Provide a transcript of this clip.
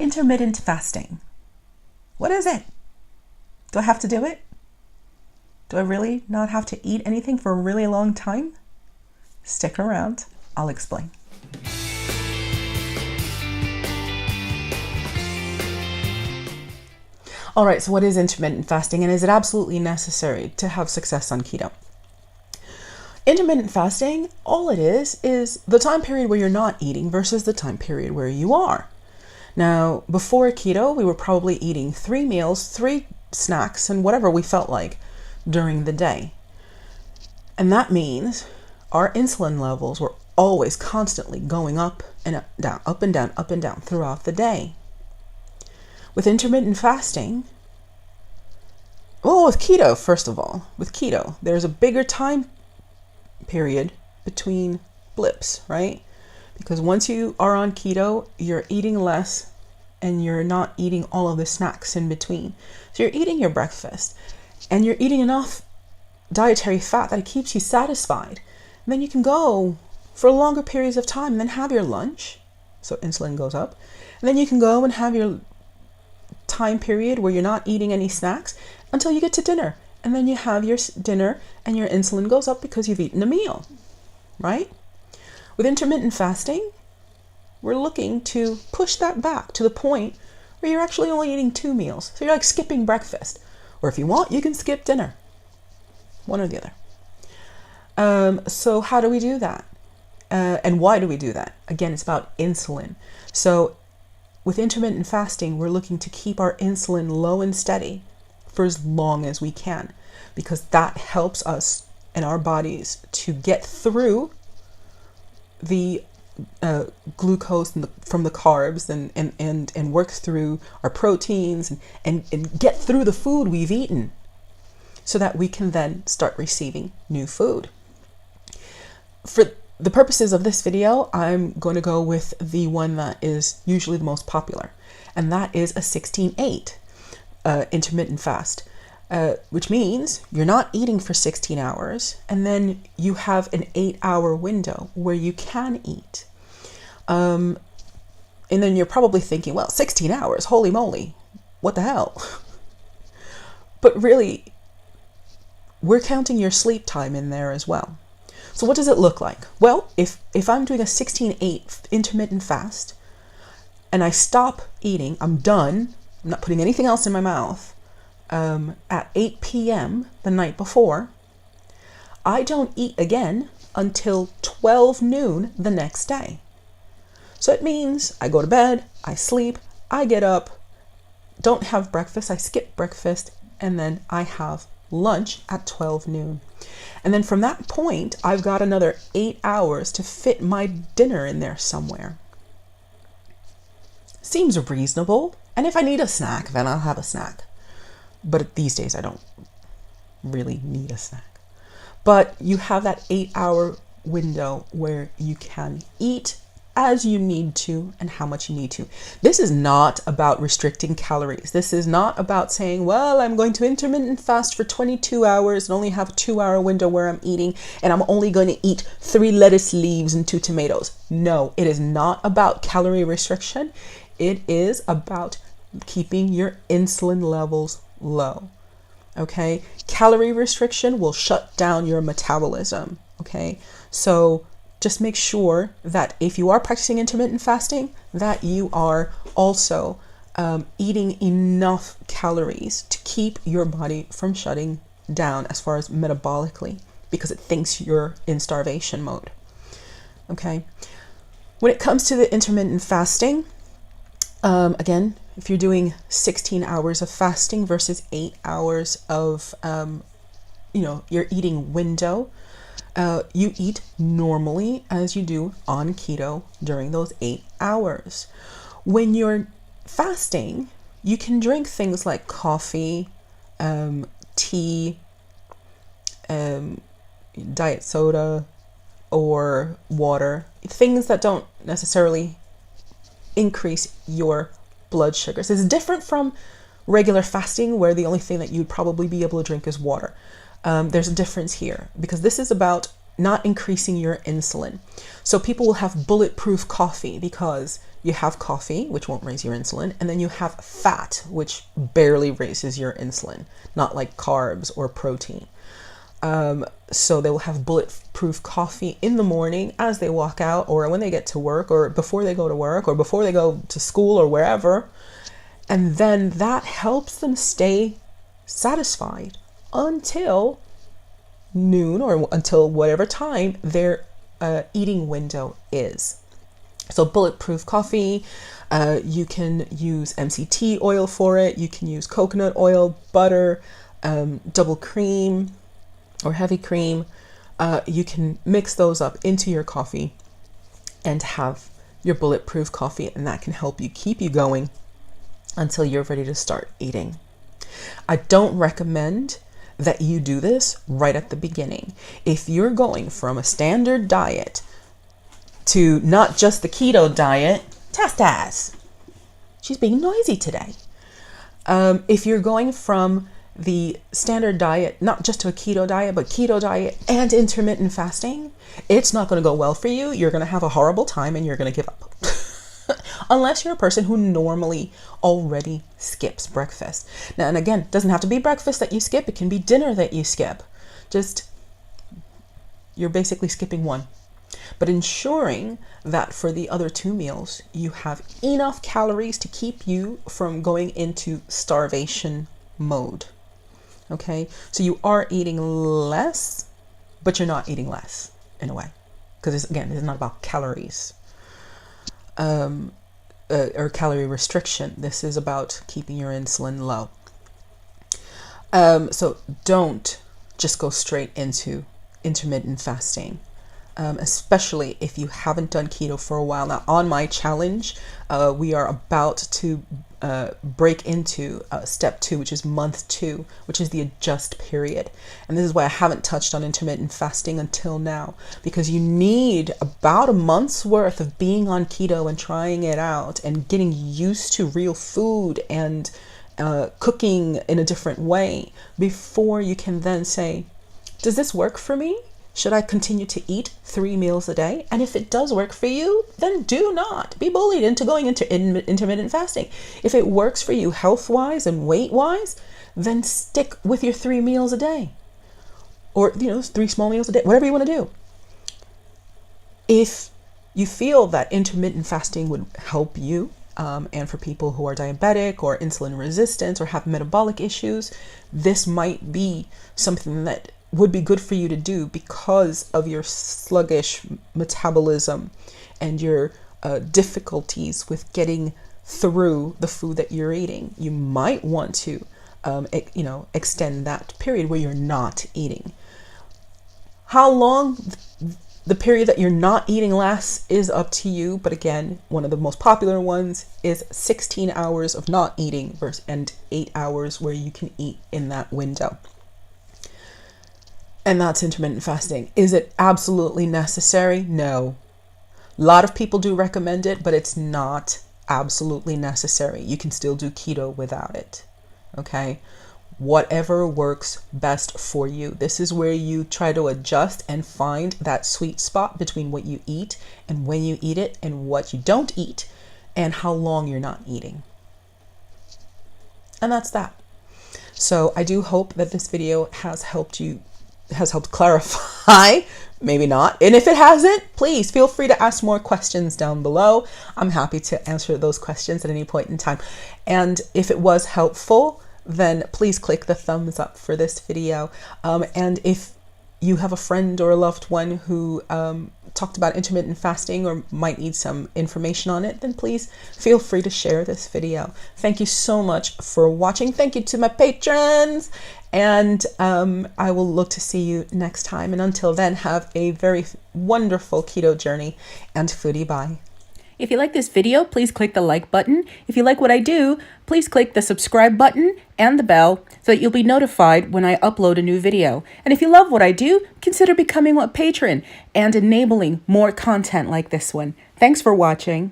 Intermittent fasting. What is it? Do I have to do it? Do I really not have to eat anything for a really long time? Stick around, I'll explain. All right, so what is intermittent fasting, and is it absolutely necessary to have success on keto? Intermittent fasting, all it is the time period where you're not eating versus the time period where you are. Now, before keto, we were probably eating 3 meals, 3 snacks, and whatever we felt like during the day. And that means our insulin levels were always constantly going up and down, up and down, up and down throughout the day. With intermittent fasting, with keto, first of all, with keto, there's a bigger time period between blips, right? Because once you are on keto, you're eating less and you're not eating all of the snacks in between. So you're eating your breakfast and you're eating enough dietary fat that it keeps you satisfied. And then you can go for longer periods of time and then have your lunch. So insulin goes up. And then you can go and have your time period where you're not eating any snacks until you get to dinner. And then you have your dinner and your insulin goes up because you've eaten a meal, right? With intermittent fasting, we're looking to push that back to the point where you're actually only eating 2 meals. So you're like skipping breakfast. Or if you want, you can skip dinner. One or the other. So how do we do that? And why do we do that? Again, it's about insulin. So with intermittent fasting, we're looking to keep our insulin low and steady for as long as we can, because that helps us and our bodies to get through the glucose from the carbs and work through our proteins and get through the food we've eaten so that we can then start receiving new food. For the purposes of this video, I'm going to go with the one that is usually the most popular, and that is a 16-8 intermittent fast, which means you're not eating for 16 hours, and then you have an 8-hour window where you can eat. And then you're probably thinking, well, 16 hours, holy moly, what the hell? But really, we're counting your sleep time in there as well. So what does it look like? Well, if I'm doing a 16-8 intermittent fast and I stop eating, I'm done, I'm not putting anything else in my mouth, at 8 p.m. the night before, I don't eat again until 12 noon the next day. So it means I go to bed, I sleep, I get up, don't have breakfast, I skip breakfast, and then I have lunch at 12 noon. And then from that point, I've got another 8 hours to fit my dinner in there somewhere. Seems reasonable. And if I need a snack, then I'll have a snack. But these days, I don't really need a snack. But you have that 8-hour window where you can eat as you need to and how much you need to. This is not about restricting calories. This is not about saying, well, I'm going to intermittent fast for 22 hours and only have a 2-hour window where I'm eating, and I'm only going to eat 3 lettuce leaves and 2 tomatoes. No, it is not about calorie restriction. It is about keeping your insulin levels low. Okay? Calorie restriction will shut down your metabolism. Okay? So just make sure that if you are practicing intermittent fasting, that you are also eating enough calories to keep your body from shutting down as far as metabolically, because it thinks you're in starvation mode. Okay. When it comes to the intermittent fasting, again, if you're doing 16 hours of fasting versus 8 hours of, your eating window, you eat normally as you do on keto during those 8 hours. When you're fasting, you can drink things like coffee, tea, diet soda, or water, things that don't necessarily increase your blood sugars. It's different from regular fasting, where the only thing that you'd probably be able to drink is water. There's a difference here because this is about not increasing your insulin. So people will have bulletproof coffee because you have coffee, which won't raise your insulin, and then you have fat, which barely raises your insulin, not like carbs or protein. So they will have bulletproof coffee in the morning as they walk out, or when they get to work, or before they go to work, or before they go to school, or wherever. And then that helps them stay satisfied until noon, or until whatever time their eating window is. So bulletproof coffee, you can use MCT oil for it. You can use coconut oil, butter, double cream or heavy cream. You can mix those up into your coffee and have your bulletproof coffee, and that can help you keep you going until you're ready to start eating. I don't recommend that you do this right at the beginning. If you're going from a standard diet to not just the keto diet, Tastas, she's being noisy today. If you're going from the standard diet, not just to a keto diet, but keto diet and intermittent fasting, it's not going to go well for you. You're going to have a horrible time and you're going to give up. Unless you're a person who normally already skips breakfast. Now, and again, it doesn't have to be breakfast that you skip. It can be dinner that you skip. Just, you're basically skipping one. But ensuring that for the other 2 meals, you have enough calories to keep you from going into starvation mode. Okay? So you are eating less, but you're not eating less in a way. Because it's not about calories. Or calorie restriction. This is about keeping your insulin low. So don't just go straight into intermittent fasting, especially if you haven't done keto for a while. Now, on my challenge, we are about to break into step 2, which is month 2, which is the adjust period. And this is why I haven't touched on intermittent fasting until now, because you need about a month's worth of being on keto and trying it out and getting used to real food and cooking in a different way before you can then say, does this work for me? Should I continue to eat 3 meals a day? And if it does work for you, then do not be bullied into going into intermittent fasting. If it works for you health-wise and weight-wise, then stick with your 3 meals a day. Or, 3 small meals a day, whatever you want to do. If you feel that intermittent fasting would help you, and for people who are diabetic or insulin resistant or have metabolic issues, this might be something that would be good for you to do because of your sluggish metabolism and your difficulties with getting through the food that you're eating. You might want to, extend that period where you're not eating. How long the period that you're not eating lasts is up to you. But again, one of the most popular ones is 16 hours of not eating and 8 hours where you can eat in that window. And that's intermittent fasting. Is it absolutely necessary? No. A lot of people do recommend it, but it's not absolutely necessary. You can still do keto without it. Okay? Whatever works best for you. This is where you try to adjust and find that sweet spot between what you eat and when you eat it and what you don't eat and how long you're not eating. And that's that. So I do hope that this video has helped clarify, maybe not. And if it hasn't, please feel free to ask more questions down below. I'm happy to answer those questions at any point in time. And if it was helpful, then please click the thumbs up for this video. And if you have a friend or a loved one who talked about intermittent fasting or might need some information on it, then please feel free to share this video. Thank you so much for watching. Thank you to my patrons. And I will look to see you next time. And until then, have a very wonderful keto journey and foodie bye. If you like this video, please click the like button. If you like what I do, please click the subscribe button and the bell so that you'll be notified when I upload a new video. And if you love what I do, consider becoming a patron and enabling more content like this one. Thanks for watching.